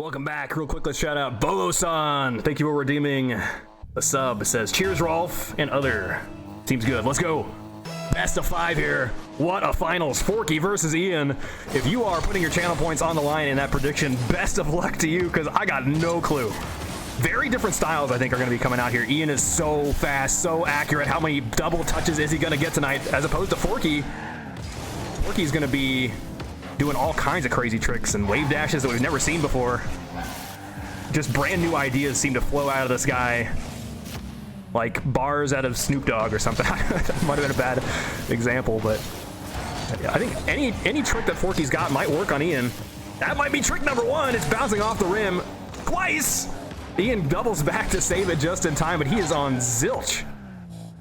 welcome back. Real quick, let's shout out Bobo-san. Thank you for redeeming a sub. It says, cheers, Rolf, and other. Seems good. Let's go. Best of 5 here. What a finals. Forky versus Ian. If you are putting your channel points on the line in that prediction, best of luck to you, because I got no clue. Very different styles, I think, are going to be coming out here. Ian is so fast, so accurate. How many double touches is he going to get tonight? As opposed to Forky. Forky's going to be doing all kinds of crazy tricks and wave dashes that we've never seen before. Just brand new ideas seem to flow out of this guy. Like bars out of Snoop Dogg or something. That might have been a bad example, but I think any trick that Forky's got might work on Ian. That might be trick number 1. It's bouncing off the rim twice. Ian doubles back to save it just in time, but he is on zilch.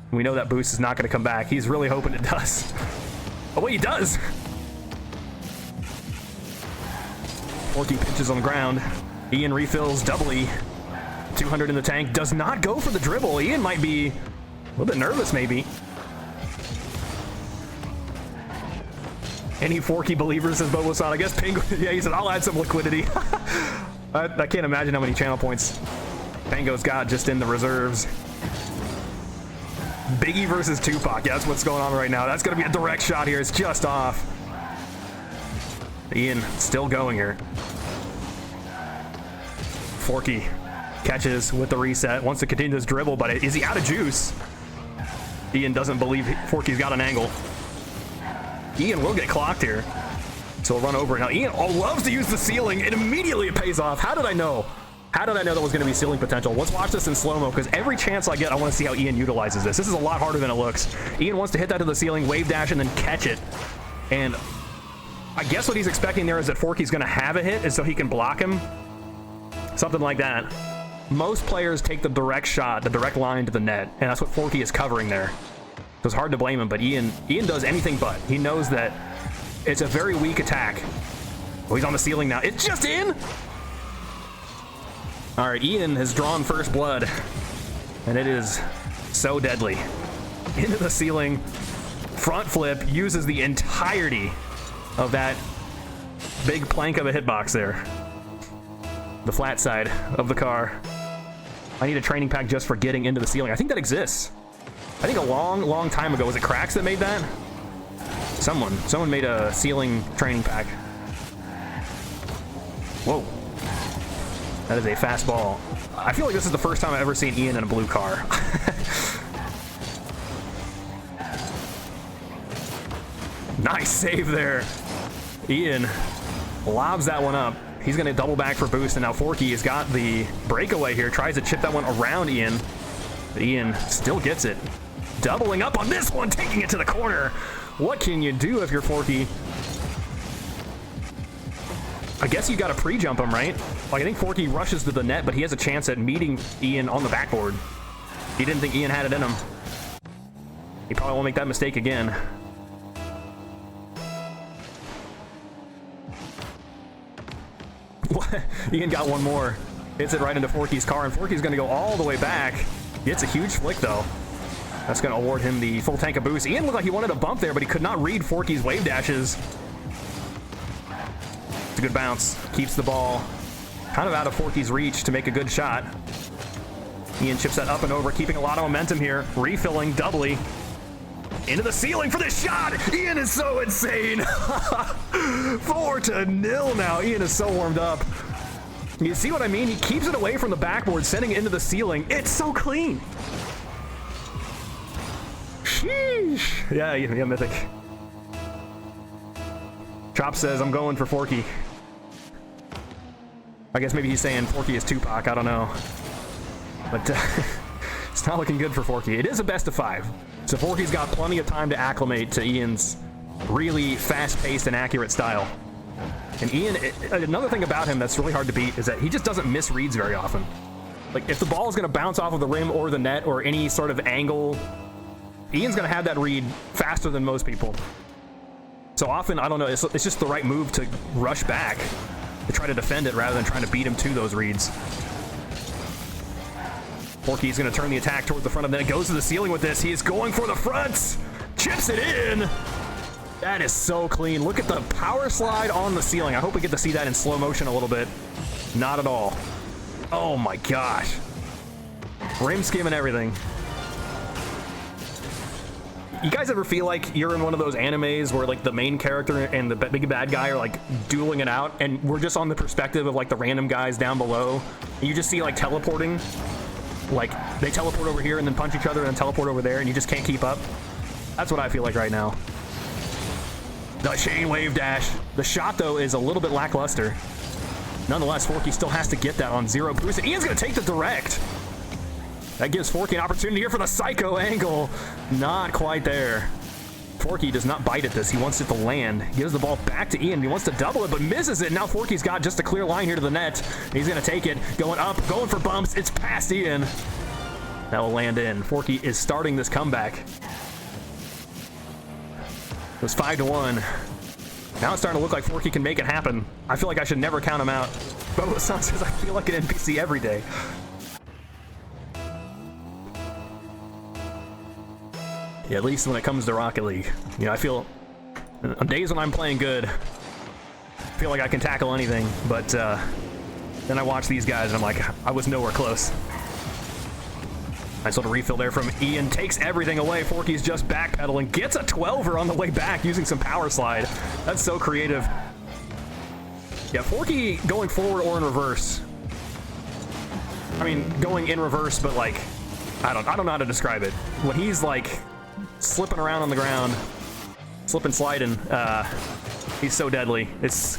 We know that boost is not going to come back. He's really hoping it does. Oh, wait, he does. Forky pitches on the ground. Ian refills doubly. 200 in the tank. Does not go for the dribble. Ian might be a little bit nervous, maybe. Any Forky believers, says Bobo-san. I guess Penguin. Yeah, he said, I'll add some liquidity. I can't imagine how many channel points Pango's got just in the reserves. Biggie versus Tupac. Yeah, that's what's going on right now. That's going to be a direct shot here. It's just off. Ian still going here. Forky catches with the reset. Wants to continue this dribble, but is he out of juice? Ian doesn't believe Forky's got an angle. Ian will get clocked here. So he'll run over it. Now Ian loves to use the ceiling, and immediately it pays off. How did I know? How did I know that was going to be ceiling potential? Let's watch this in slow-mo, because every chance I get, I want to see how Ian utilizes this. This is a lot harder than it looks. Ian wants to hit that to the ceiling, wave dash, and then catch it. And I guess what he's expecting there is that Forky's going to have a hit, and so he can block him. Something like that. Most players take the direct shot, the direct line to the net, and that's what Forky is covering there. So it's hard to blame him, but Ian does anything but. He knows that it's a very weak attack. Oh, he's on the ceiling now. It's just in! All right, Ian has drawn first blood, and it is so deadly. Into the ceiling, front flip, uses the entirety of that big plank of a hitbox there. The flat side of the car. I need a training pack just for getting into the ceiling. I think that exists. I think a long time ago, was it Cracks that made that? Someone made a ceiling training pack. Whoa. That is a fast ball. I feel like this is the first time I've ever seen Ian in a blue car. Nice save there. Ian lobs that one up. He's going to double back for boost, and now Forky has got the breakaway here. Tries to chip that one around Ian, but Ian still gets it. Doubling up on this one, taking it to the corner. What can you do if you're Forky? I guess you got to pre-jump him, right? Like, I think Forky rushes to the net, but he has a chance at meeting Ian on the backboard. He didn't think Ian had it in him. He probably won't make that mistake again. Ian got one more. Hits it right into Forky's car, and Forky's going to go all the way back. Gets a huge flick, though. That's going to award him the full tank of boost. Ian looked like he wanted a bump there, but he could not read Forky's wave dashes. It's a good bounce. Keeps the ball kind of out of Forky's reach to make a good shot. Ian chips that up and over, keeping a lot of momentum here. Refilling doubly. Into the ceiling for this shot! Ian is so insane! 4-0 now. Ian is so warmed up. You see what I mean? He keeps it away from the backboard, sending it into the ceiling. It's so clean! Sheesh! Yeah, Mythic. Chop says, I'm going for Forky. I guess maybe he's saying Forky is Tupac, I don't know. But it's not looking good for Forky. It is a best of 5. So Forky's got plenty of time to acclimate to Ian's really fast-paced and accurate style. And Ian, another thing about him that's really hard to beat is that he just doesn't miss reads very often. Like, if the ball is going to bounce off of the rim or the net or any sort of angle, Ian's going to have that read faster than most people. So often, I don't know, it's just the right move to rush back, to try to defend it rather than trying to beat him to those reads. Forky's going to turn the attack towards the front of the net. Goes to the ceiling with this. He is going for the front. Chips it in. That is so clean. Look at the power slide on the ceiling. I hope we get to see that in slow motion a little bit. Not at all. Oh my gosh. Rim skim and everything. You guys ever feel like you're in one of those animes where like the main character and the big bad guy are like dueling it out, and we're just on the perspective of like the random guys down below, and you just see like teleporting, like they teleport over here and then punch each other and then teleport over there, and you just can't keep up? That's what I feel like right now. The chain wave dash. The shot though is a little bit lackluster. Nonetheless, Forky still has to get that on 0 boost. Ian's gonna take the direct. That gives Forky an opportunity here for the psycho angle. Not quite there. Forky does not bite at this. He wants it to land. Gives the ball back to Ian. He wants to double it, but misses it. Now Forky's got just a clear line here to the net. He's going to take it. Going up, going for bumps. It's past Ian. That will land in. Forky is starting this comeback. It was 5-1. Now it's starting to look like Forky can make it happen. I feel like I should never count him out. Bobo-san says I feel like an NPC every day. Yeah, at least when it comes to Rocket League. You know, I feel, on days when I'm playing good, I feel like I can tackle anything, but then I watch these guys and I'm like, I was nowhere close. Nice little refill there from Ian, takes everything away. Forky's just backpedaling, gets a 12er on the way back using some power slide. That's so creative. Yeah, Forky going forward or in reverse. I mean, going in reverse, but like, I don't know how to describe it. When he's like slipping around on the ground, slipping, sliding, he's so deadly. It's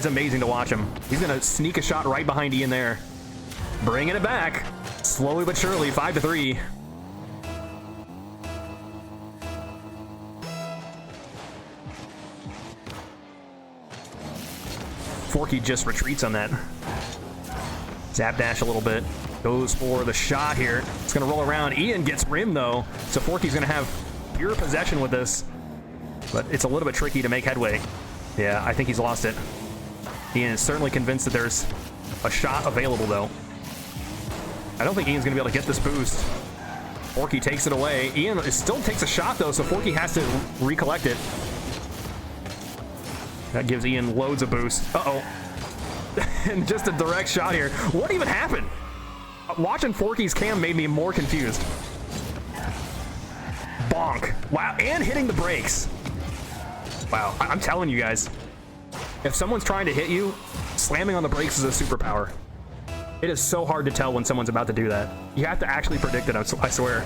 amazing to watch him. He's gonna sneak a shot right behind Ian there, bringing it back slowly but surely. 5-3. Forky just retreats on that. Zap dash a little bit. Goes for the shot here. It's going to roll around. Ian gets rim, though, so Forky's going to have pure possession with this. But it's a little bit tricky to make headway. Yeah, I think he's lost it. Ian is certainly convinced that there's a shot available, though. I don't think Ian's going to be able to get this boost. Forky takes it away. Ian still takes a shot, though, so Forky has to recollect it. That gives Ian loads of boost. Uh-oh. And just a direct shot here. What even happened? Watching Forky's cam made me more confused. Bonk. Wow, and hitting the brakes. Wow, I'm telling you guys, if someone's trying to hit you, slamming on the brakes is a superpower. It is so hard to tell when someone's about to do that. You have to actually predict it, I swear.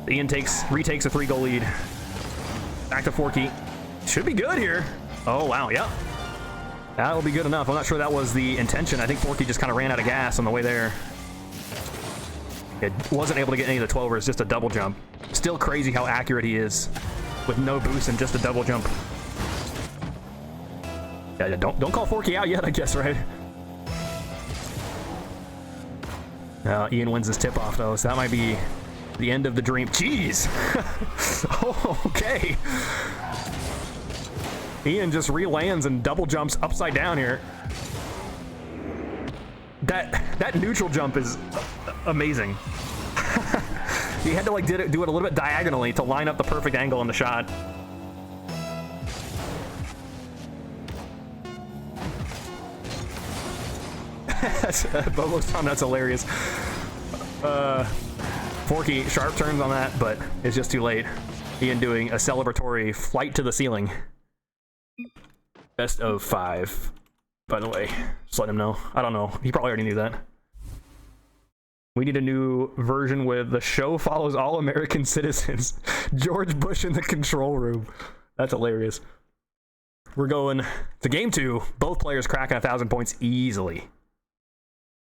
Ian retakes a 3-goal lead. Back to Forky. Should be good here. Oh, wow, yep. That'll be good enough. I'm not sure that was the intention. I think Forky just kind of ran out of gas on the way there. It wasn't able to get any of the 12ers, just a double jump. Still crazy how accurate he is with no boost and just a double jump. Yeah, don't call Forky out yet, I guess, right? Ian wins his tip-off, though, so that might be the end of the dream. Jeez! Oh, okay. Ian just re-lands and double jumps upside down here. That neutral jump is amazing. He had to like do it a little bit diagonally to line up the perfect angle on the shot. Bobo's Tom, that's hilarious. Forky sharp turns on that, but it's just too late. Ian doing a celebratory flight to the ceiling. Best of 5, by the way. Just let him know. I don't know. He probably already knew that. We need a new version with the show follows all American citizens. George Bush in the control room. That's hilarious. We're going to game 2. Both players cracking 1,000 points easily.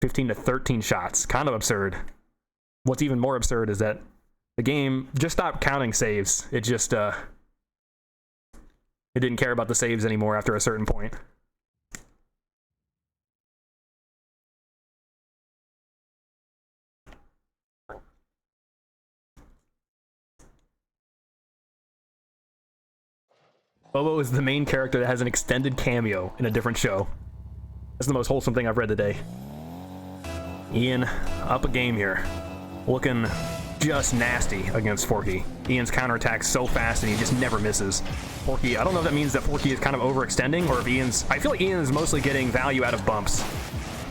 15 to 13 shots. Kind of absurd. What's even more absurd is that the game just stopped counting saves. It just, it didn't care about the saves anymore after a certain point. Bobo is the main character that has an extended cameo in a different show. That's the most wholesome thing I've read today. Ian, up a game here. Looking just nasty against Forky. Ian's counterattacks so fast and he just never misses. Forky, I don't know if that means that Forky is kind of overextending or if Ian's... I feel like Ian is mostly getting value out of bumps.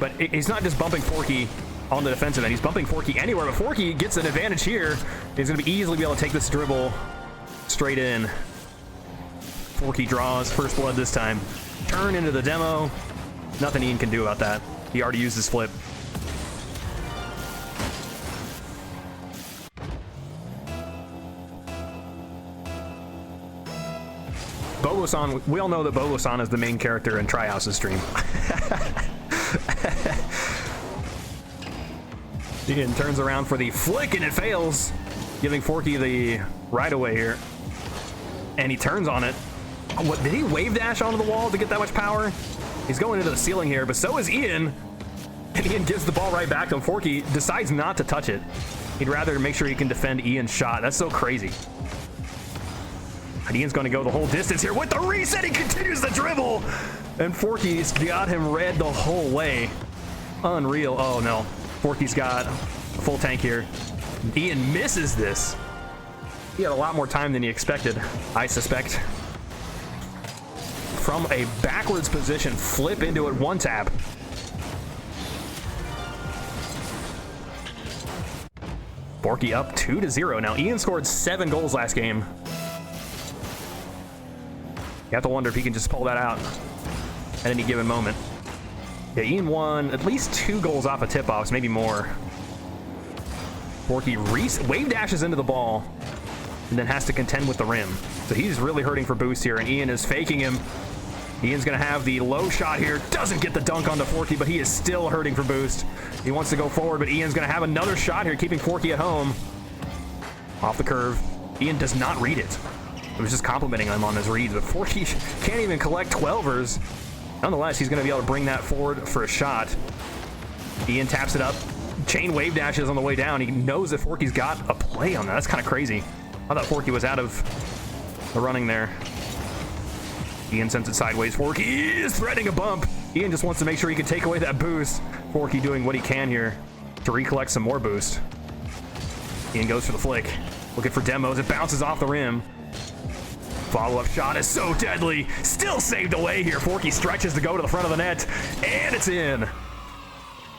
But he's not just bumping Forky on the defensive end. He's bumping Forky anywhere, but Forky gets an advantage here. He's going to be easily be able to take this dribble straight in. Forky draws first blood this time. Turn into the demo. Nothing Ian can do about that. He already used his flip. Bobo-san, we all know that Bobo-san is the main character in Tryhouse's stream. Ian turns around for the flick and it fails, giving Forky the right away here. And he turns on it. What, did he wave dash onto the wall to get that much power? He's going into the ceiling here, but so is Ian. And Ian gives the ball right back to him. Forky decides not to touch it. He'd rather make sure he can defend Ian's shot. That's so crazy. And Ian's going to go the whole distance here with the reset. He continues the dribble. And Forky's got him red the whole way. Unreal. Oh, no. Forky's got a full tank here. Ian misses this. He had a lot more time than he expected, I suspect. From a backwards position, flip into it, one tap. Forky up 2-0. Now, Ian scored 7 goals last game. You have to wonder if he can just pull that out at any given moment. Yeah, Ian won at least 2 goals off of tip-offs, maybe more. Forky wave dashes into the ball and then has to contend with the rim. So he's really hurting for boost here, and Ian is faking him. Ian's going to have the low shot here. Doesn't get the dunk onto Forky, but he is still hurting for boost. He wants to go forward, but Ian's going to have another shot here, keeping Forky at home. Off the curve. Ian does not read it. It was just complimenting him on his reads, but Forky can't even collect 12ers. Nonetheless, he's going to be able to bring that forward for a shot. Ian taps it up. Chain wave dashes on the way down. He knows that Forky's got a play on that. That's kind of crazy. I thought Forky was out of the running there. Ian sends it sideways. Forky is threatening a bump. Ian just wants to make sure he can take away that boost. Forky doing what he can here to recollect some more boost. Ian goes for the flick. Looking for demos. It bounces off the rim. Follow-up shot is so deadly. Still saved away here. Forky stretches to go to the front of the net. And it's in.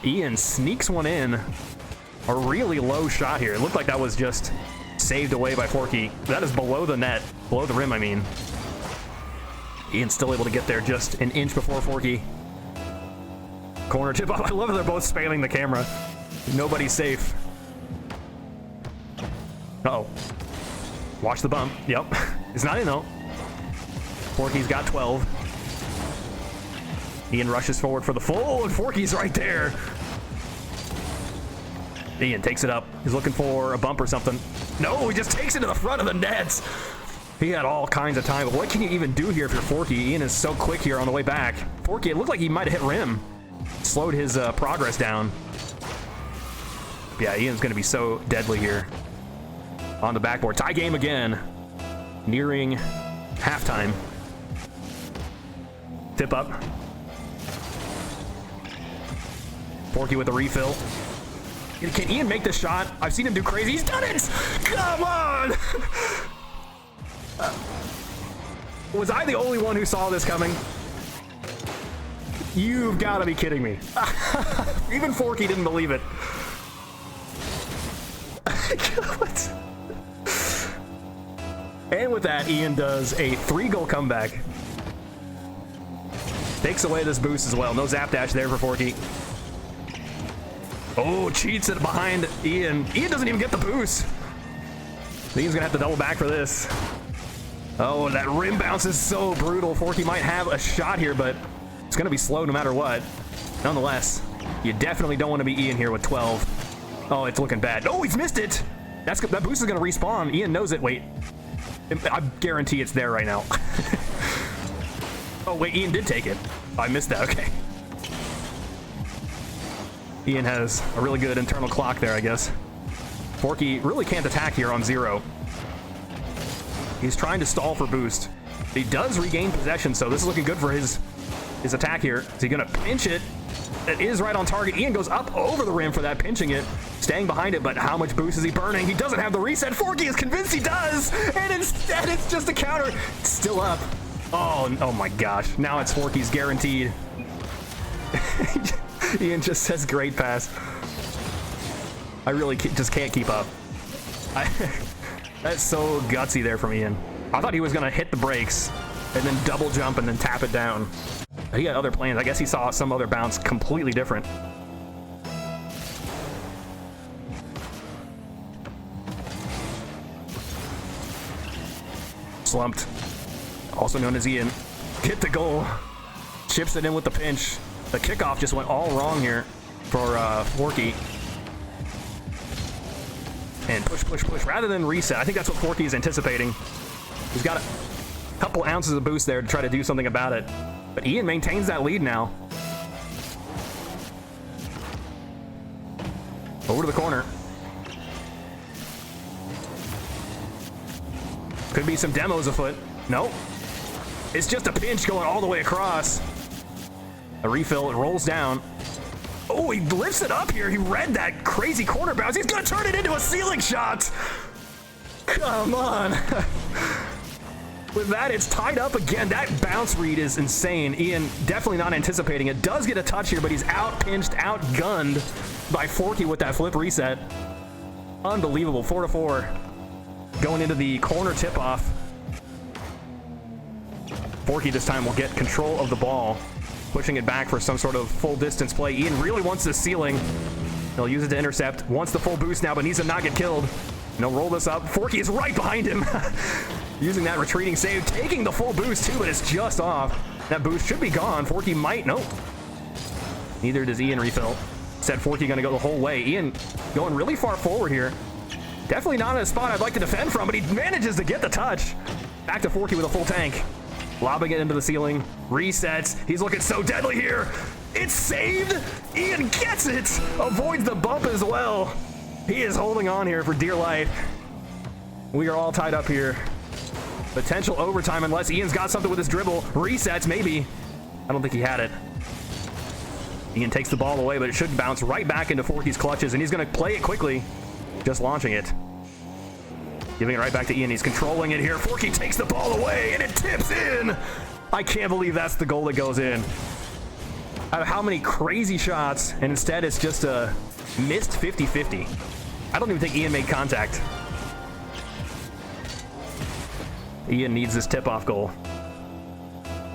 Ian sneaks one in. A really low shot here. It looked like that was just saved away by Forky. That is below the net. Below the rim, I mean. Ian's still able to get there just an inch before Forky. Corner tip off. I love that they're both spamming the camera. Nobody's safe. Uh-oh. Watch the bump. Yep. It's not in though. Forky's got 12. Ian rushes forward for the full, and Forky's right there. Ian takes it up. He's looking for a bump or something. No, he just takes it to the front of the nets. He had all kinds of time, but what can you even do here if you're Forky? Ian is so quick here on the way back. Forky, it looked like he might have hit rim. Slowed his progress down. Yeah, Ian's going to be so deadly here. On the backboard. Tie game again. Nearing halftime. Tip up. Forky with a refill. Can Ian make this shot? I've seen him do crazy. He's done it! Come on! Was I the only one who saw this coming? You've got to be kidding me. Even Forky didn't believe it. What? And with that, Ian does a 3-goal comeback. Takes away this boost as well. No zap dash there for Forky. Oh, cheats it behind Ian. Ian doesn't even get the boost. Ian's gonna have to double back for this. Oh, that rim bounce is so brutal. Forky might have a shot here, but it's gonna be slow no matter what. Nonetheless, you definitely don't want to be Ian here with 12. Oh, it's looking bad. Oh, he's missed it. That boost is gonna respawn. Ian knows it. Wait. I guarantee it's there right now. Oh, wait, Ian did take it. Oh, I missed that, okay. Ian has a really good internal clock there, I guess. Forky really can't attack here on 0. He's trying to stall for boost. He does regain possession, so this is looking good for his attack here. Is he gonna pinch it? It is right on target. Ian goes up over the rim for that, pinching it, staying behind it, but how much boost is he burning? He doesn't have the reset. Forky is convinced he does, and instead it's just a counter. Still up. Oh my gosh. Now it's Forky's guaranteed. Ian just says great pass. I really just can't keep up. That's so gutsy there from Ian. I thought he was going to hit the brakes and then double jump and then tap it down. He had other plans. I guess he saw some other bounce completely different. Slumped. Also known as Ian. Hit the goal. Chips it in with the pinch. The kickoff just went all wrong here for Forky. And push, push, push, rather than reset. I think that's what Forky is anticipating. He's got a couple ounces of boost there to try to do something about it. But Ian maintains that lead now. Over to the corner. Could be some demos afoot. Nope. It's just a pinch going all the way across. A refill, it rolls down. Oh, he lifts it up here. He read that crazy corner bounce. He's gonna turn it into a ceiling shot. Come on. With that, it's tied up again. That bounce read is insane. Ian definitely not anticipating it. Does get a touch here, but he's out-pinched, outgunned by Forky with that flip reset. Unbelievable. 4-4. Going into the corner tip-off. Forky this time will get control of the ball, pushing it back for some sort of full distance play. Ian really wants the ceiling. He'll use it to intercept. Wants the full boost now, but needs to not get killed. And he'll roll this up. Forky is right behind him. Using that retreating save, taking the full boost too, but it's just off. That boost should be gone. Forky might, nope. Neither does Ian refill. Said Forky gonna go the whole way. Ian going really far forward here. Definitely not in a spot I'd like to defend from, but he manages to get the touch. Back to Forky with a full tank. Lobbing it into the ceiling. Resets. He's looking so deadly here. It's saved. Ian gets it. Avoids the bump as well. He is holding on here for dear life. We are all tied up here. Potential overtime unless Ian's got something with his dribble. Resets, maybe. I don't think he had it. Ian takes the ball away, but it should bounce right back into Forky's clutches, and he's going to play it quickly. Just launching it. Giving it right back to Ian. He's controlling it here. Forky takes the ball away, and it tips in. I can't believe that's the goal that goes in. Out of how many crazy shots, and instead it's just a missed 50-50. I don't even think Ian made contact. Ian needs this tip-off goal.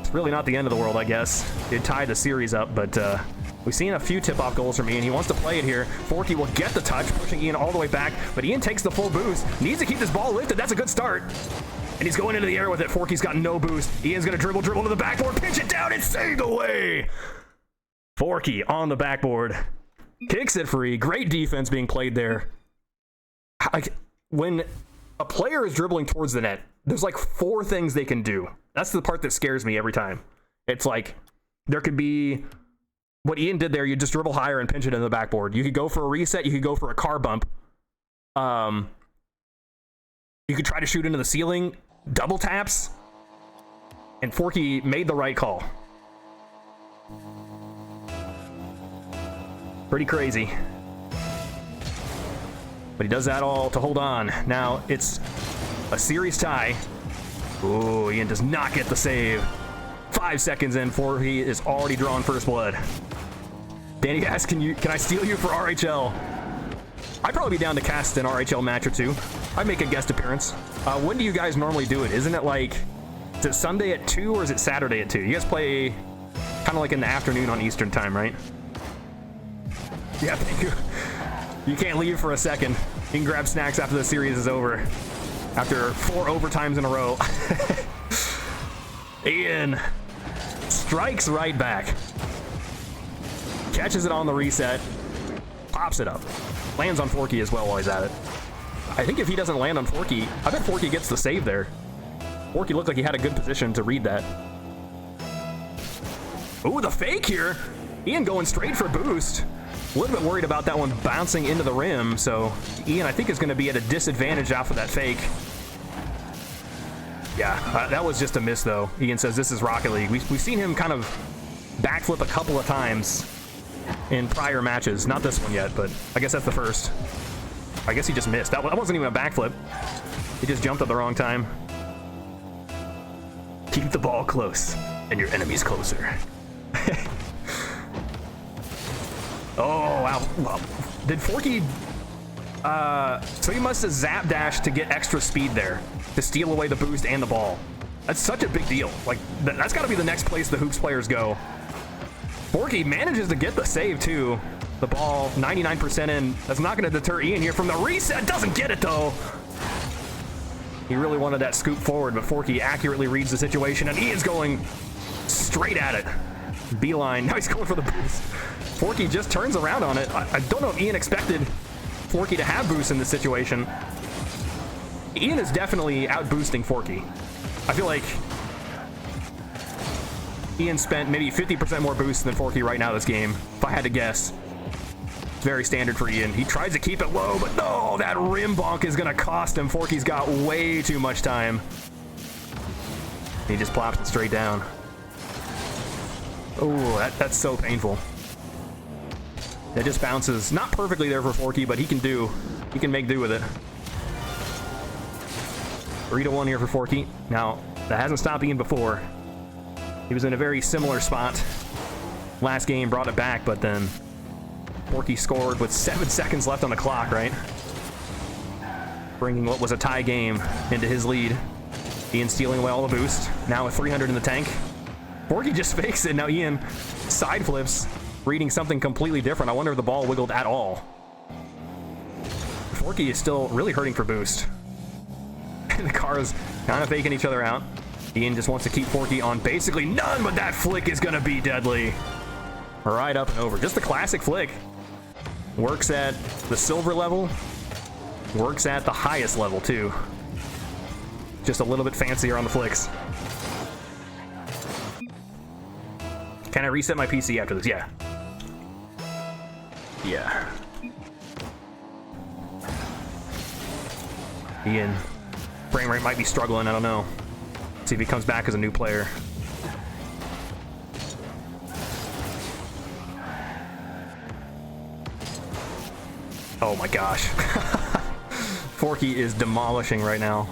It's really not the end of the world, I guess. It tied the series up, but we've seen a few tip-off goals from Ian. He wants to play it here. Forky will get the touch, pushing Ian all the way back, but Ian takes the full boost. Needs to keep this ball lifted. That's a good start. And he's going into the air with it. Forky's got no boost. Ian's going to dribble to the backboard, pinch it down, and saved away. Forky on the backboard. Kicks it free. Great defense being played there. When a player is dribbling towards the net, there's like 4 things they can do. That's the part that scares me every time. It's like, there could be what Ian did there. You just dribble higher and pinch it into the backboard. You could go for a reset. You could go for a car bump. You could try to shoot into the ceiling. Double taps. And Forky made the right call. Pretty crazy. But he does that all to hold on. Now it's a series tie. Ooh, Ian does not get the save. 5 seconds in, Forky is already drawing first blood. Danny asks, can I steal you for RHL? I'd probably be down to cast an RHL match or two. I'd make a guest appearance. When do you guys normally do it? Isn't it like, is it Sunday at 2 or is it Saturday at 2? You guys play kind of like in the afternoon on Eastern time, right? Yeah, thank you. You can't leave for a second. You can grab snacks after the series is over. After 4 overtimes in a row. Ian strikes right back. Catches it on the reset. Pops it up. Lands on Forky as well while he's at it. I think if he doesn't land on Forky, I bet Forky gets the save there. Forky looked like he had a good position to read that. Ooh, the fake here. Ian going straight for boost. A little bit worried about that one bouncing into the rim, so Ian, I think, is going to be at a disadvantage off of that fake. Yeah, that was just a miss, though. Ian says this is Rocket League. We've seen him kind of backflip a couple of times in prior matches. Not this one yet, but I guess that's the first. I guess he just missed. That wasn't even a backflip. He just jumped at the wrong time. Keep the ball close, and your enemy's closer. Oh, wow. Well, did Forky... so he must have zap dashed to get extra speed there, to steal away the boost and the ball. That's such a big deal. Like, that's got to be the next place the Hoops players go. Forky manages to get the save, too. The ball, 99% in. That's not going to deter Ian here from the reset. Doesn't get it, though. He really wanted that scoop forward, but Forky accurately reads the situation, and Ian's going straight at it. Beeline. Now he's going for the boost. Forky just turns around on it. I don't know if Ian expected Forky to have boost in this situation. Ian is definitely out boosting Forky. I feel like Ian spent maybe 50% more boost than Forky right now this game, if I had to guess. It's very standard for Ian. He tries to keep it low, but no, that rim bonk is going to cost him. Forky's got way too much time. He just plops it straight down. Oh, that's so painful. It just bounces. Not perfectly there for Forky, but he can make do with it. 3-1 here for Forky. Now, that hasn't stopped Ian before. He was in a very similar spot last game, brought it back, but then Forky scored with 7 seconds left on the clock, right? Bringing what was a tie game into his lead. Ian stealing away all the boost. Now with 300 in the tank. Forky just fakes it. Now Ian side flips, reading something completely different. I wonder if the ball wiggled at all. Forky is still really hurting for boost. The cars kind of faking each other out. Ian just wants to keep Forky on basically none, but that flick is going to be deadly. Right up and over. Just the classic flick. Works at the silver level. Works at the highest level, too. Just a little bit fancier on the flicks. Can I reset my PC after this? Yeah. Yeah. Ian. Frame rate might be struggling, I don't know. See if he comes back as a new player. Oh my gosh. Forky is demolishing right now.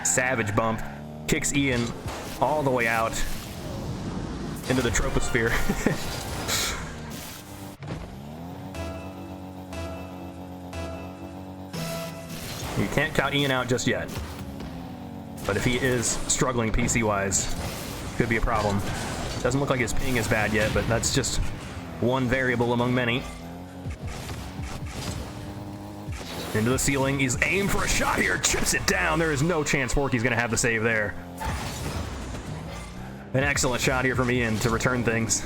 Savage bump. Kicks Ian all the way out into the troposphere. You can't count Ian out just yet. But if he is struggling PC-wise, could be a problem. Doesn't look like his ping is bad yet, but that's just one variable among many. Into the ceiling. He's aimed for a shot here. Chips it down. There is no chance Forky's going to have the save there. An excellent shot here from Ian to return things.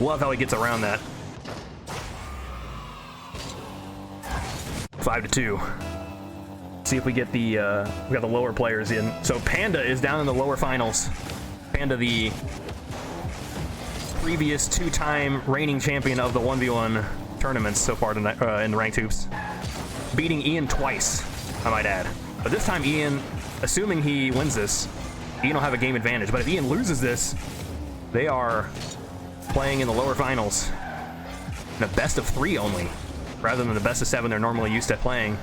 Love how he gets around that. 5-2. See if we get the we got the lower players in. So Panda is down in the lower finals. Panda, the previous two-time reigning champion of the 1v1 tournaments so far tonight in the ranked hoops, beating Ian twice, I might add. But this time Ian, assuming he wins this, Ian will have a game advantage. But if Ian loses this, they are playing in the lower finals in a best of 3 only, rather than the best of 7 they're normally used to playing.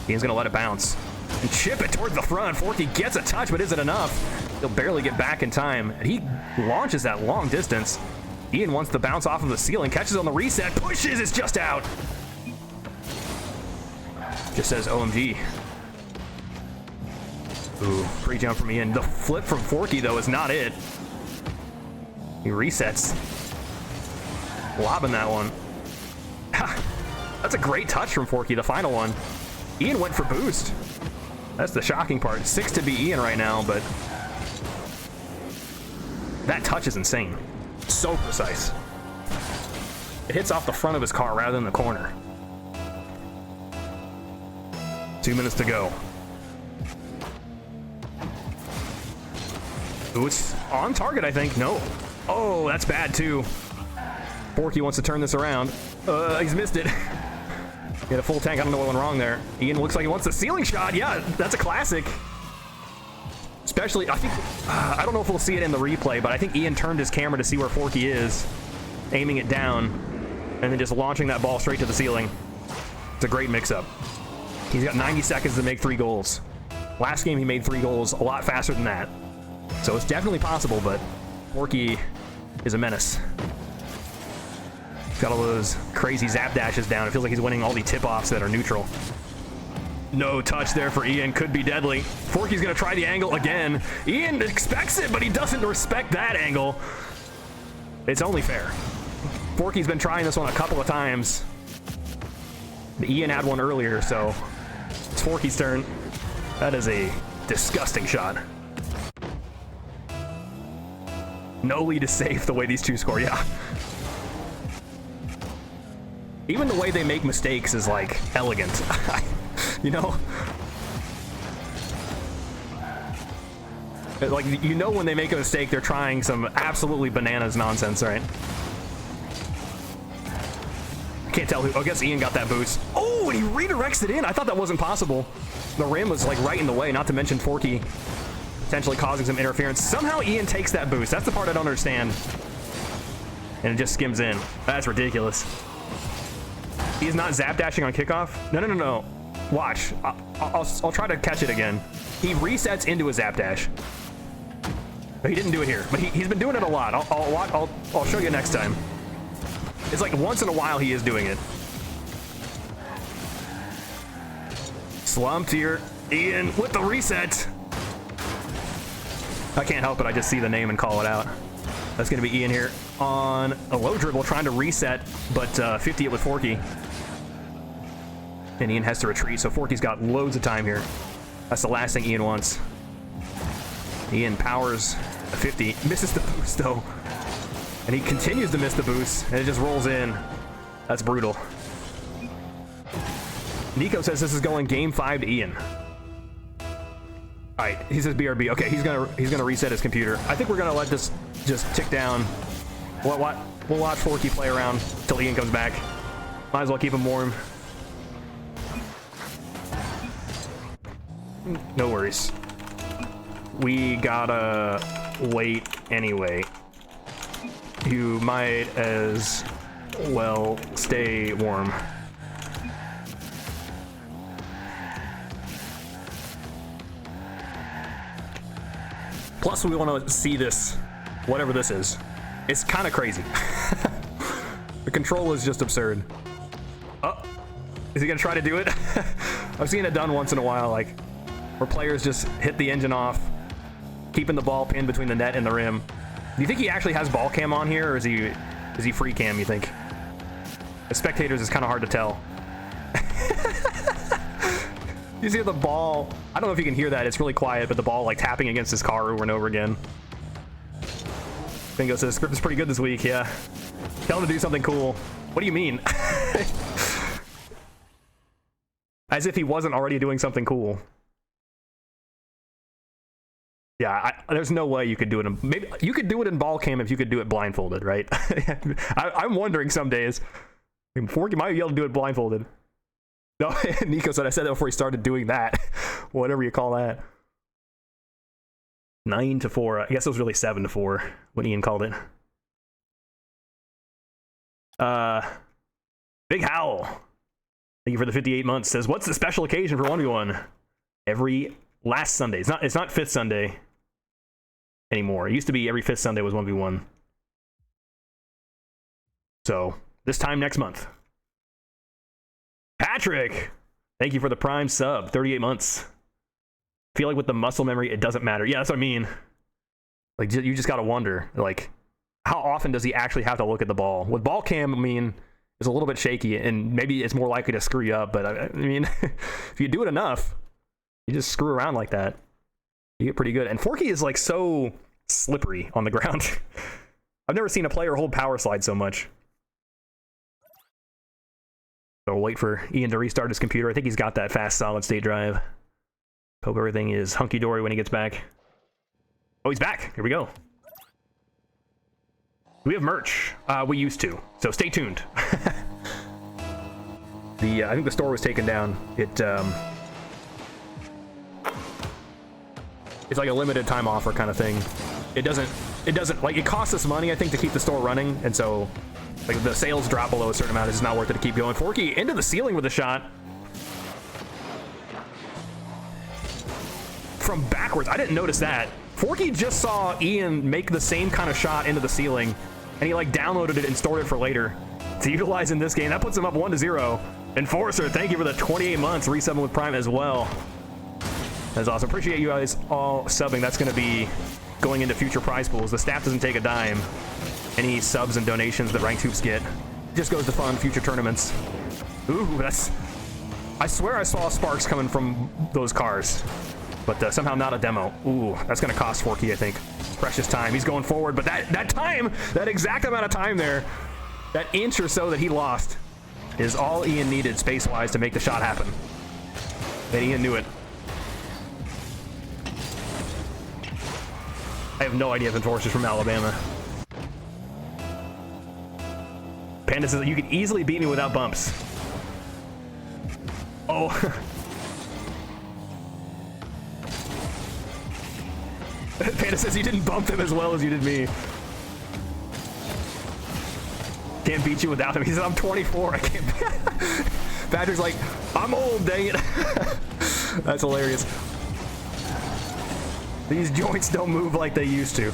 Ian's gonna let it bounce and chip it towards the front. Forky gets a touch, but is it enough? He'll barely get back in time. And he launches that long distance. Ian wants to bounce off of the ceiling, catches on the reset, pushes, it's just out. Just says OMG. Ooh, free jump from Ian. The flip from Forky, though, is not it. He resets. Lobbing that one. That's a great touch from Forky, the final one. Ian went for boost. That's the shocking part. 6 to be Ian right now, but that touch is insane. So precise. It hits off the front of his car rather than the corner. 2 minutes to go. Ooh, it's on target, I think. No. Oh, that's bad, too. Forky wants to turn this around. He's missed it. He had a full tank. I don't know what went wrong there. Ian looks like he wants the ceiling shot. Yeah, that's a classic. Especially, I think, I don't know if we'll see it in the replay, but I think Ian turned his camera to see where Forky is, aiming it down, and then just launching that ball straight to the ceiling. It's a great mix-up. He's got 90 seconds to make 3 goals. Last game he made 3 goals a lot faster than that. So it's definitely possible, but Forky is a menace. He's got all those crazy zap dashes down. It feels like he's winning all the tip-offs that are neutral. No touch there for Ian. Could be deadly. Forky's going to try the angle again. Ian expects it, but he doesn't respect that angle. It's only fair. Forky's been trying this one a couple of times. Ian had one earlier, so it's Forky's turn. That is a disgusting shot. No lead is safe the way these two score, yeah. Even the way they make mistakes is, like, elegant. You know? Like, you know when they make a mistake, they're trying some absolutely bananas nonsense, right? I can't tell who. I guess Ian got that boost. Oh, and he redirects it in. I thought that wasn't possible. The rim was, like, right in the way, not to mention Forky potentially causing some interference. Somehow Ian takes that boost. That's the part I don't understand. And it just skims in. That's ridiculous. He is not zap dashing on kickoff? No. Watch. I'll try to catch it again. He resets into a zap dash. He didn't do it here, but he's been doing it a lot. I'll show you next time. It's like once in a while he is doing it. Slumped here. Ian with the reset. I can't help it. I just see the name and call it out. That's going to be Ian here on a low dribble trying to reset, but 50 it with Forky. And Ian has to retreat, so Forky's got loads of time here. That's the last thing Ian wants. Ian powers a 50, misses the boost though. And he continues to miss the boost, and it just rolls in. That's brutal. Nico says this is going game 5 to Ian. All right, he says BRB. Okay, he's gonna reset his computer. I think we're gonna let this just tick down. We'll watch Forky play around till Ian comes back. Might as well keep him warm. No worries. We gotta wait anyway. You might as well stay warm. Plus, we want to see this, whatever this is. It's kind of crazy. The control is just absurd. Oh, is he gonna try to do it? I've seen it done once in a while, like where players just hit the engine off, keeping the ball pinned between the net and the rim. Do you think he actually has ball cam on here, or is he free cam, you think? The spectators is kind of hard to tell. You see the ball, I don't know if you can hear that, it's really quiet, but the ball like tapping against his car over and over again. Bingo says, script is pretty good this week, yeah. Tell him to do something cool. What do you mean? As if he wasn't already doing something cool. Yeah, there's no way you could do it. Maybe you could do it in ball cam if you could do it blindfolded, right? I'm wondering some days. Forky might be able to do it blindfolded. No, Nico said I said that before he started doing that. Whatever you call that. 9-4. I guess it was really 7-4 when Ian called it. Big Howl. Thank you for the 58 months. Says, what's the special occasion for 1v1? Every last Sunday. It's not 5th Sunday anymore. It used to be every 5th Sunday was 1v1. So, this time next month. Patrick! Thank you for the Prime sub. 38 months. I feel like with the muscle memory, it doesn't matter. Yeah, that's what I mean. Like, you just gotta wonder, like, how often does he actually have to look at the ball? With ball cam, I mean, it's a little bit shaky, and maybe it's more likely to screw you up, but I mean, if you do it enough, you just screw around like that, you get pretty good. And Forky is, like, so slippery on the ground. I've never seen a player hold power slide so much. So we'll wait for Ian to restart his computer. I think he's got that fast solid state drive. Hope everything is hunky-dory when he gets back. Oh, he's back. Here we go. We have merch. We used to. So stay tuned. I think the store was taken down. It's like a limited time offer kind of thing. It doesn't like, it costs us money, I think, to keep the store running, and so like the sales drop below a certain amount, it's just not worth it to keep going. Forky into the ceiling with a shot from backwards. I didn't notice that. Forky just saw Ian make the same kind of shot into the ceiling, and he like downloaded it and stored it for later to utilize in this game. That puts him up 1-0. Enforcer, thank you for the 28 months, resubbing with Prime as well. That's awesome. Appreciate you guys all subbing. That's going to be going into future prize pools. The staff doesn't take a dime. Any subs and donations that Ranked Hoops get just goes to fund future tournaments. Ooh, that's... I swear I saw sparks coming from those cars, but somehow not a demo. Ooh, that's going to cost Forky, I think. Precious time. He's going forward, but that time, that exact amount of time there, that inch or so that he lost, is all Ian needed space-wise to make the shot happen. And Ian knew it. I have no idea if Enforcer's from Alabama. Panda says, you could easily beat me without bumps. Oh. Panda says, you didn't bump him as well as you did me. Can't beat you without him. He said, I'm 24. I can't. Patrick's like, I'm old, dang it. That's hilarious. These joints don't move like they used to.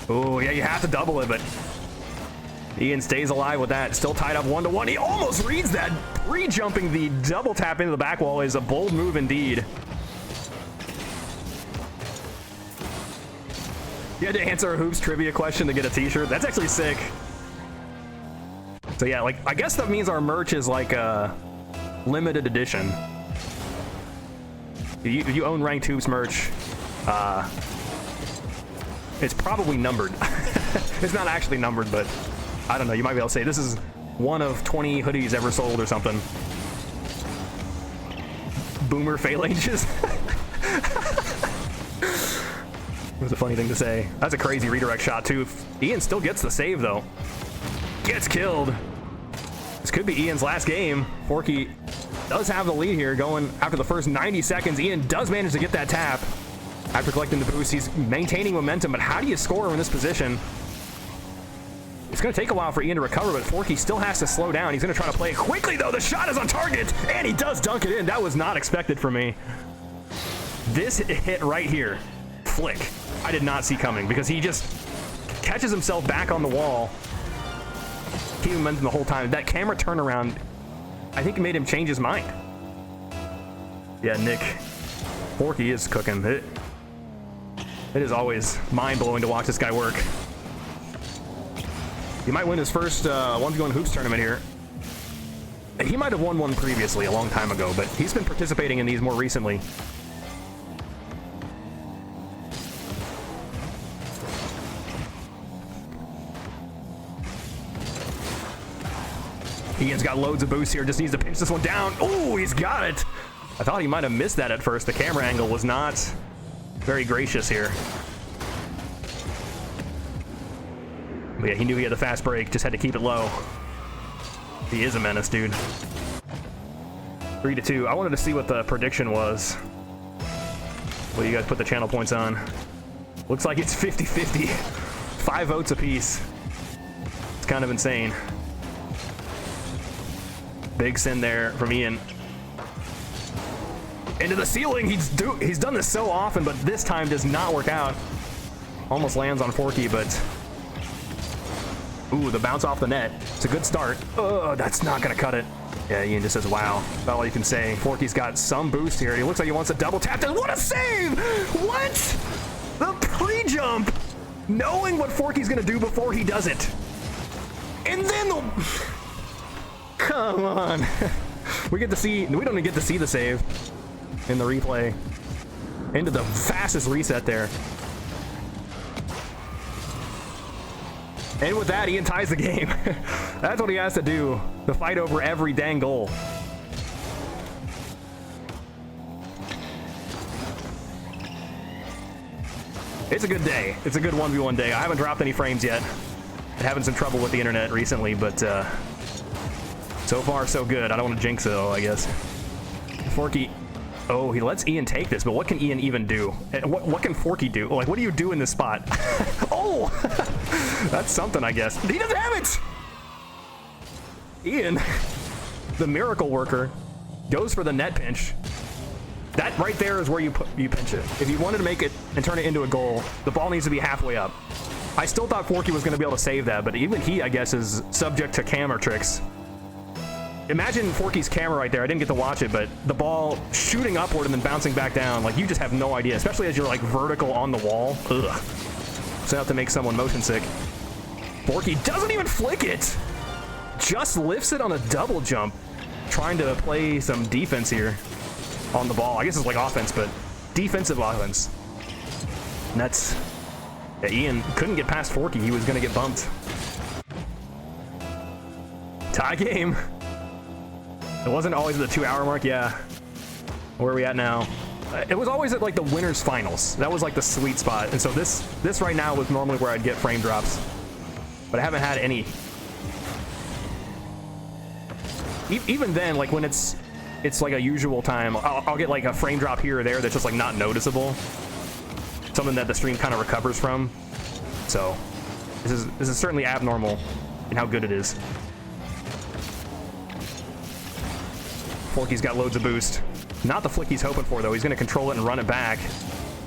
Oh, yeah, you have to double it, but Ian stays alive with that. Still tied up 1-1. He almost reads that. Pre-jumping the double tap into the back wall is a bold move indeed. You had to answer a Hoops trivia question to get a t-shirt. That's actually sick. So yeah, like, I guess that means our merch is like a limited edition. If you own Ranked Hoops merch, it's probably numbered. It's not actually numbered, but I don't know. You might be able to say this is one of 20 hoodies ever sold or something. Boomer phalanges. It was a funny thing to say. That's a crazy redirect shot too. Ian still gets the save though. Gets killed. This could be Ian's last game. Forky does have the lead here going after the first 90 seconds. Ian does manage to get that tap. After collecting the boost, he's maintaining momentum, but how do you score in this position? It's going to take a while for Ian to recover, but Forky still has to slow down. He's going to try to play it quickly, though. The shot is on target, and he does dunk it in. That was not expected from me. This hit right here, flick, I did not see coming because he just catches himself back on the wall. Keeping momentum the whole time. That camera turnaround, I think it made him change his mind. Yeah, Nick, Forky is cooking. It is always mind-blowing to watch this guy work. He might win his first 1v1 Hoops tournament here. He might have won one previously a long time ago, but he's been participating in these more recently. Ian's got loads of boosts here, just needs to pinch this one down. Oh, he's got it. I thought he might have missed that at first. The camera angle was not very gracious here. But yeah, he knew he had the fast break, just had to keep it low. He is a menace, dude. 3-2. I wanted to see what the prediction was. What do you guys put the channel points on? Looks like it's 50-50. 5 votes apiece. It's kind of insane. Big sin there from Ian. Into the ceiling. He's done this so often, but this time does not work out. Almost lands on Forky, but ooh, the bounce off the net. It's a good start. Oh, that's not gonna cut it. Yeah, Ian just says, wow. That's all you can say. Forky's got some boost here. He looks like he wants a double tap. What a save! What? The pre-jump! Knowing what Forky's gonna do before he does it. And then the... Come on. We don't even get to see the save in the replay. Into the fastest reset there. And with that, Ian ties the game. That's what he has to do, to fight over every dang goal. It's a good day. It's a good 1v1 day. I haven't dropped any frames yet. I'm having some trouble with the internet recently, but so far so good. I don't want to jinx it though, I guess. Forky Oh, he lets Ian take this, but what can Ian even do? And what can Forky do? Like, what do you do in this spot? Oh! That's something, I guess. He doesn't have it! Ian, the miracle worker, goes for the net pinch. That right there is where you pinch it. If you wanted to make it and turn it into a goal, the ball needs to be halfway up. I still thought Forky was going to be able to save that, but even he, I guess, is subject to camera tricks. Imagine Forky's camera right there. I didn't get to watch it, but the ball shooting upward and then bouncing back down. Like, you just have no idea, especially as you're, like, vertical on the wall. Ugh. So enough to make someone motion sick. Forky doesn't even flick it. Just lifts it on a double jump. Trying to play some defense here on the ball. I guess it's like offense, but defensive offense. And that's... Yeah, Ian couldn't get past Forky. He was going to get bumped. Tie game. It wasn't always at the 2-hour mark, yeah. Where are we at now? It was always at like the winners finals. That was like the sweet spot. And so this right now was normally where I'd get frame drops. But I haven't had any. Even then, like when it's like a usual time, I'll get like a frame drop here or there that's just like not noticeable. Something that the stream kind of recovers from. So this is certainly abnormal in how good it is. Forky's got loads of boost. Not the flick he's hoping for, though. He's going to control it and run it back.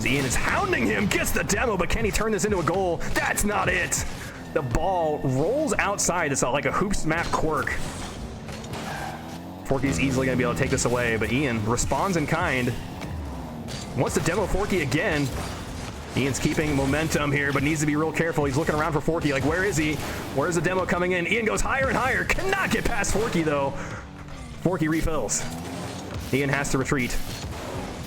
Ian is hounding him, gets the demo, but can he turn this into a goal? That's not it! The ball rolls outside. It's like a hoops map quirk. Forky's easily going to be able to take this away, but Ian responds in kind. Wants to demo Forky again. Ian's keeping momentum here, but needs to be real careful. He's looking around for Forky, like, where is he? Where's the demo coming in? Ian goes higher and higher. Cannot get past Forky, though. Forky refills. Ian has to retreat.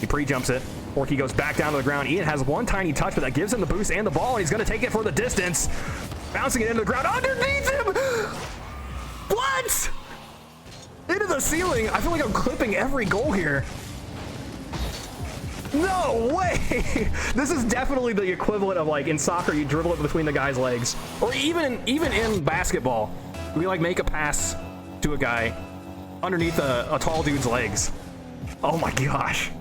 He pre-jumps it. Forky goes back down to the ground. Ian has one tiny touch, but that gives him the boost and the ball, and he's going to take it for the distance. Bouncing it into the ground underneath him! What? Into the ceiling. I feel like I'm clipping every goal here. No way! This is definitely the equivalent of like in soccer, you dribble it between the guy's legs. Or even in basketball, we like make a pass to a guy underneath a tall dude's legs. Oh my gosh.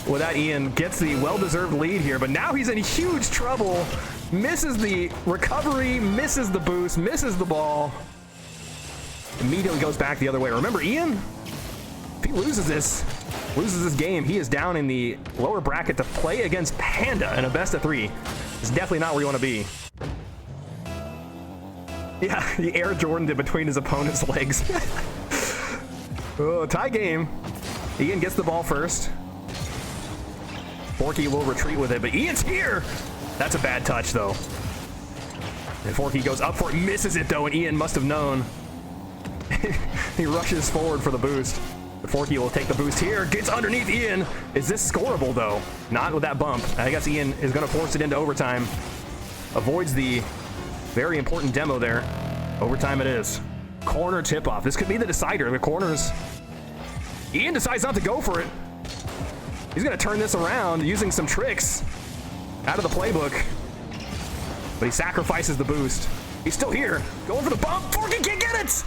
Well, that Ian gets the well-deserved lead here, but now he's in huge trouble. Misses the recovery, misses the boost, misses the ball. Immediately goes back the other way. Remember, Ian, if he loses this game, he is down in the lower bracket to play against Panda in a best of 3. It's definitely not where you want to be. Yeah, he Air Jordaned it between his opponent's legs. Oh, tie game. Ian gets the ball first. Forky will retreat with it, but Ian's here! That's a bad touch, though. And Forky goes up for it, misses it, though, and Ian must have known. He rushes forward for the boost. But Forky will take the boost here, gets underneath Ian. Is this scoreable, though? Not with that bump. I guess Ian is going to force it into overtime. Avoids the very important demo there. Overtime it is. Corner tip-off. This could be the decider. The corners. Ian decides not to go for it. He's going to turn this around using some tricks out of the playbook. But he sacrifices the boost. He's still here. Going for the bump. Forky can't get it!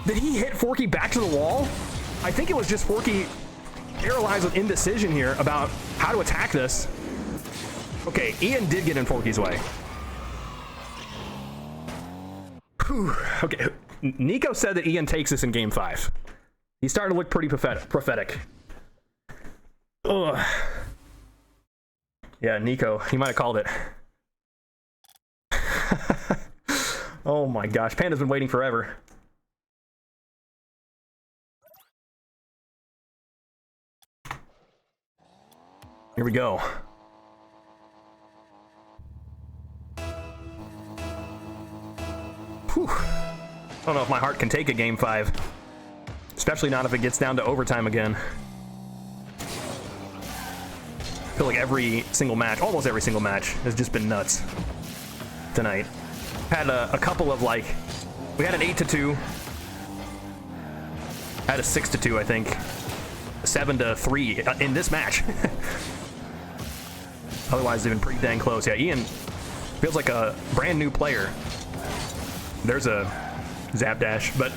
Did he hit Forky back to the wall? I think it was just Forky paralyzed with indecision here about how to attack this. Okay, Ian did get in Forky's way. Whew. Okay, Nico said that Ian takes this in game 5. He's starting to look pretty prophetic. Ugh. Yeah, Nico, he might have called it. Oh my gosh, Panda's been waiting forever. Here we go. Whew. I don't know if my heart can take a game 5. Especially not if it gets down to overtime again. I feel like every single match, almost every single match, has just been nuts tonight. Had a couple of like, we had an 8-2. Had a 6-2, I think. A 7-3 in this match. Otherwise, they've been pretty dang close. Yeah, Ian feels like a brand new player. There's a zap dash, but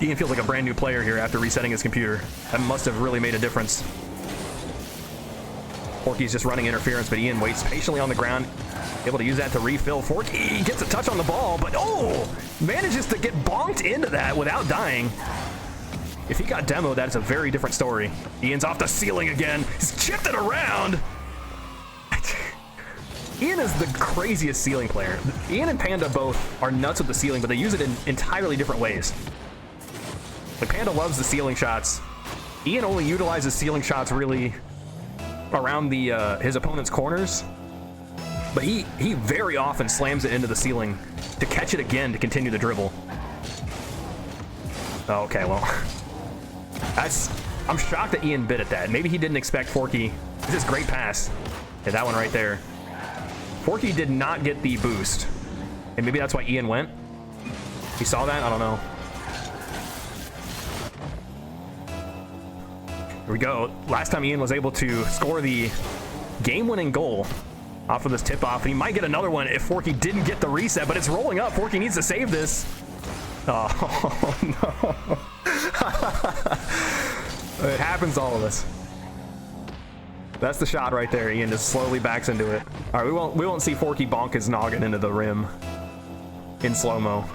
Ian feels like a brand new player here after resetting his computer. That must have really made a difference. Forky's just running interference, but Ian waits patiently on the ground, able to use that to refill. Forky gets a touch on the ball, but oh, manages to get bonked into that without dying. If he got demoed, that's a very different story. Ian's off the ceiling again. He's chipped it around. Ian is the craziest ceiling player. Ian and Panda both are nuts with the ceiling, but they use it in entirely different ways. Like, Panda loves the ceiling shots. Ian only utilizes ceiling shots really around the his opponent's corners, but he very often slams it into the ceiling to catch it again to continue the dribble. Oh, okay, well, I'm shocked that Ian bit at that. Maybe he didn't expect Forky. This is a great pass. Yeah, that one right there. Forky did not get the boost, and maybe that's why Ian went. He saw that? I don't know. Here we go. Last time Ian was able to score the game-winning goal off of this tip-off. He might get another one if Forky didn't get the reset, but it's rolling up. Forky needs to save this. Oh, no. It happens to all of us. That's the shot right there. Ian just slowly backs into it. All right, we won't see Forky bonk his noggin into the rim in slow-mo.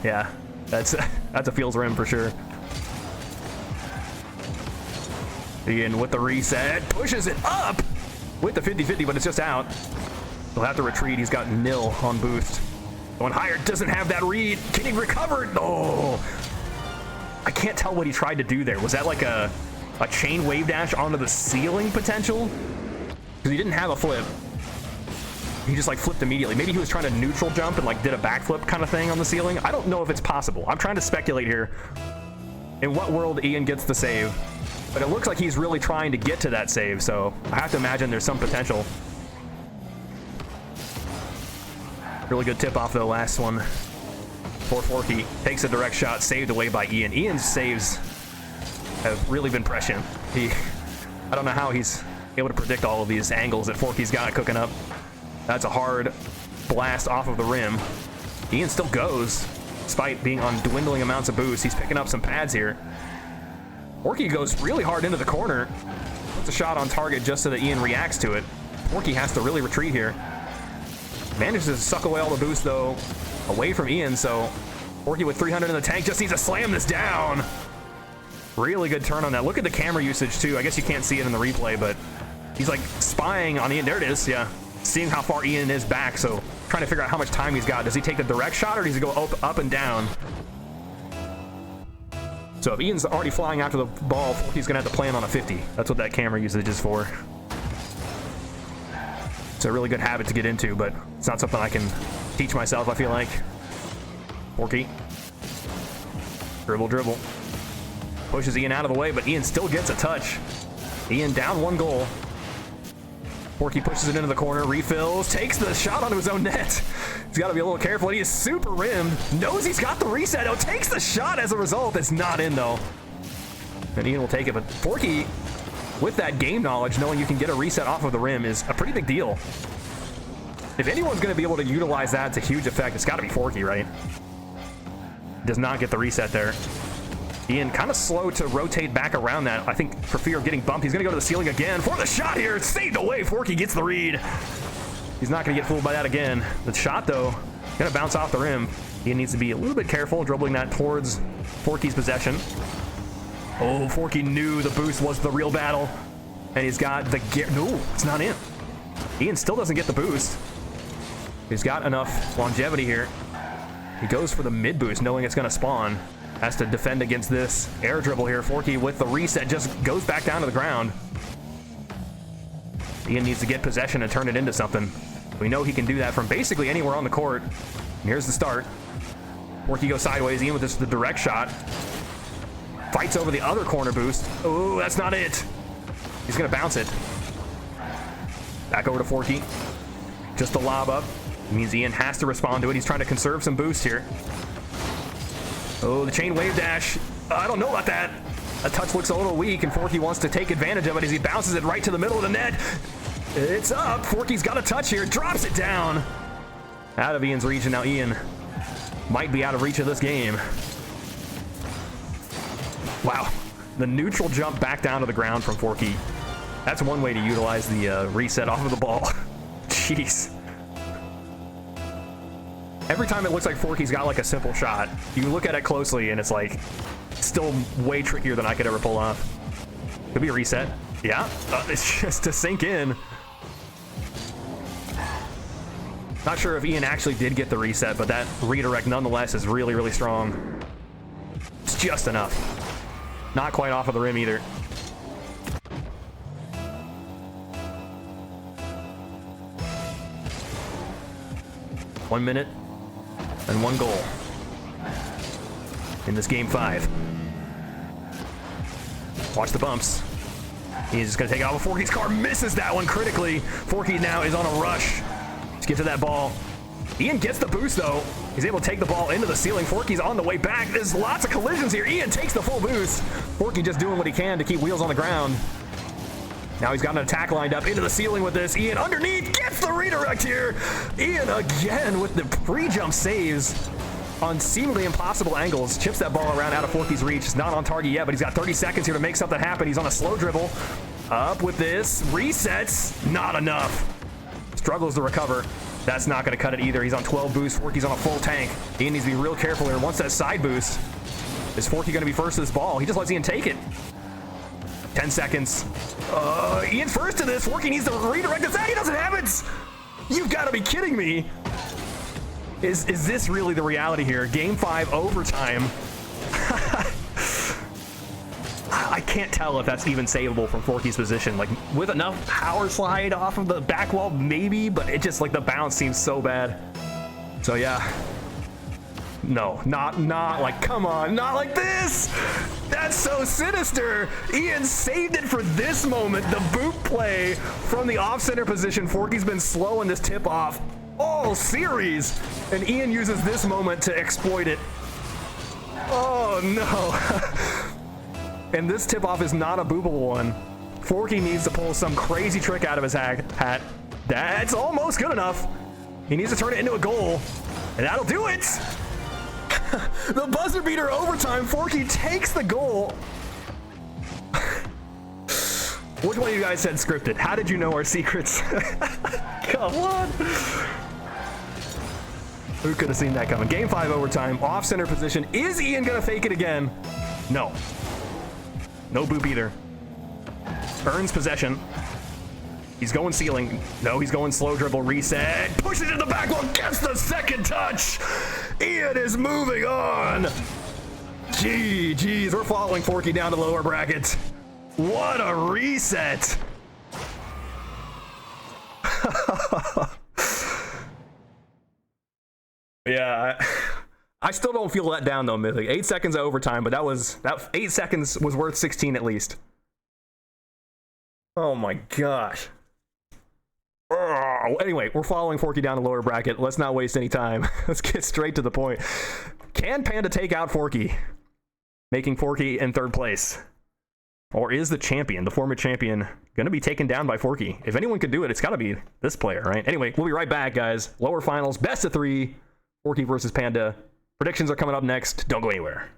Yeah, that's a Fields rim for sure. Ian with the reset, pushes it up with the 50-50, but it's just out. He'll have to retreat. He's got nil on boost. Going higher, doesn't have that read. Can he recover? Oh, I can't tell what he tried to do there. Was that like a chain wave dash onto the ceiling potential? Because he didn't have a flip. He just like flipped immediately. Maybe he was trying to neutral jump and like did a backflip kind of thing on the ceiling. I don't know if it's possible. I'm trying to speculate here. In what world Ian gets the save? But it looks like he's really trying to get to that save, so I have to imagine there's some potential. Really good tip-off, though, last one. For Forky, takes a direct shot, saved away by Ian. Ian's saves have really been prescient. I don't know how he's able to predict all of these angles that Forky's got cooking up. That's a hard blast off of the rim. Ian still goes, despite being on dwindling amounts of boost. He's picking up some pads here. Forky goes really hard into the corner. Puts a shot on target just so that Ian reacts to it. Forky has to really retreat here. Manages to suck away all the boost, though, away from Ian, so Forky with 300 in the tank just needs to slam this down. Really good turn on that. Look at the camera usage, too. I guess you can't see it in the replay, but he's, like, spying on Ian. There it is, yeah. Seeing how far Ian is back, so trying to figure out how much time he's got. Does he take the direct shot, or does he go up and down? So if Ian's already flying after the ball, he's going to have to plan on a 50. That's what that camera usage is for. It's a really good habit to get into, but it's not something I can teach myself, I feel like. Forky. Dribble. Pushes Ian out of the way, but Ian still gets a touch. Ian down one goal. Forky pushes it into the corner, refills, takes the shot onto his own net. He's got to be a little careful. He is super rimmed. Knows he's got the reset. Oh, takes the shot as a result. It's not in, though. And Ian will take it. But Forky, with that game knowledge, knowing you can get a reset off of the rim is a pretty big deal. If anyone's going to be able to utilize that to huge effect, it's got to be Forky, right? Does not get the reset there. Ian kind of slow to rotate back around that. I think for fear of getting bumped, he's going to go to the ceiling again for the shot here. It's saved away. Forky gets the read. He's not going to get fooled by that again. The shot, though, going to bounce off the rim. Ian needs to be a little bit careful, dribbling that towards Forky's possession. Oh, Forky knew the boost was the real battle. And he's got the gear. No, it's not in. Ian still doesn't get the boost. He's got enough longevity here. He goes for the mid boost, knowing it's going to spawn. Has to defend against this air dribble here. Forky with the reset just goes back down to the ground. Ian needs to get possession and turn it into something. We know he can do that from basically anywhere on the court. And here's the start. Forky goes sideways. Ian with this, the direct shot. Fights over the other corner boost. Oh, that's not it. He's going to bounce it. Back over to Forky. Just a lob up. It means Ian has to respond to it. He's trying to conserve some boost here. Oh, the chain wave dash. I don't know about that. That touch looks a little weak, and Forky wants to take advantage of it as he bounces it right to the middle of the net. It's up. Forky's got a touch here. Drops it down. Out of Ian's reach, and now Ian might be out of reach of this game. Wow. The neutral jump back down to the ground from Forky. That's one way to utilize the reset off of the ball. Jeez. Every time it looks like Forky's got like a simple shot, you look at it closely and it's like still way trickier than I could ever pull off. Could be a reset. Yeah, it's just to sink in. Not sure if Ian actually did get the reset, but that redirect nonetheless is really, really strong. It's just enough. Not quite off of the rim either. One minute and one goal in this game 5. Watch the bumps. He's just gonna take it off of Forky's car, misses that one critically. Forky now is on a rush. Let's get to that ball. Ian gets the boost though. He's able to take the ball into the ceiling. Forky's on the way back. There's lots of collisions here. Ian takes the full boost. Forky just doing what he can to keep wheels on the ground. Now he's got an attack lined up into the ceiling with this. Ian underneath gets the redirect here. Ian again with the pre-jump saves on seemingly impossible angles. Chips that ball around out of Forky's reach. It's not on target yet, but he's got 30 seconds here to make something happen. He's on a slow dribble. Up with this. Resets. Not enough. Struggles to recover. That's not going to cut it either. He's on 12 boost. Forky's on a full tank. Ian needs to be real careful here. Once that side boost, is Forky going to be first to this ball? He just lets Ian take it. 10 seconds. Ian's first to this. Forky needs to redirect this. He doesn't have it. You've got to be kidding me. Is this really the reality here? Game 5 overtime. I can't tell if that's even savable from Forky's position. Like, with enough power slide off of the back wall, maybe, but it just, like, the bounce seems so bad. So, yeah. No, not like, come on, not like this! That's so sinister! Ian saved it for this moment, the boot play from the off-center position. Forky's been slow in this tip-off all series, and Ian uses this moment to exploit it. Oh, no. And this tip-off is not a boopable one. Forky needs to pull some crazy trick out of his hat. That's almost good enough. He needs to turn it into a goal, and that'll do it! The buzzer beater overtime. Forky takes the goal. Which one of you guys said scripted? How did you know our secrets? Come on. Who could have seen that coming? Game 5 overtime, off center position. Is Ian gonna fake it again? No. No boop either. Earns possession. He's going ceiling. No, he's going slow dribble, reset. Pushes it in the back wall, gets the second touch. Ian is moving on. Geez, we're following Forky down to lower brackets. What a reset. Yeah, I still don't feel let down though, Mythic. 8 seconds of overtime, but that 8 seconds was worth 16 at least. Oh my gosh. Anyway, we're following Forky down the lower bracket. Let's not waste any time. Let's get straight to the point. Can Panda take out Forky, making Forky in 3rd place? Or is the champion, the former champion, going to be taken down by Forky? If anyone could do it, it's got to be this player, right? Anyway, we'll be right back, guys. Lower finals, best of 3, Forky versus Panda. Predictions are coming up next. Don't go anywhere.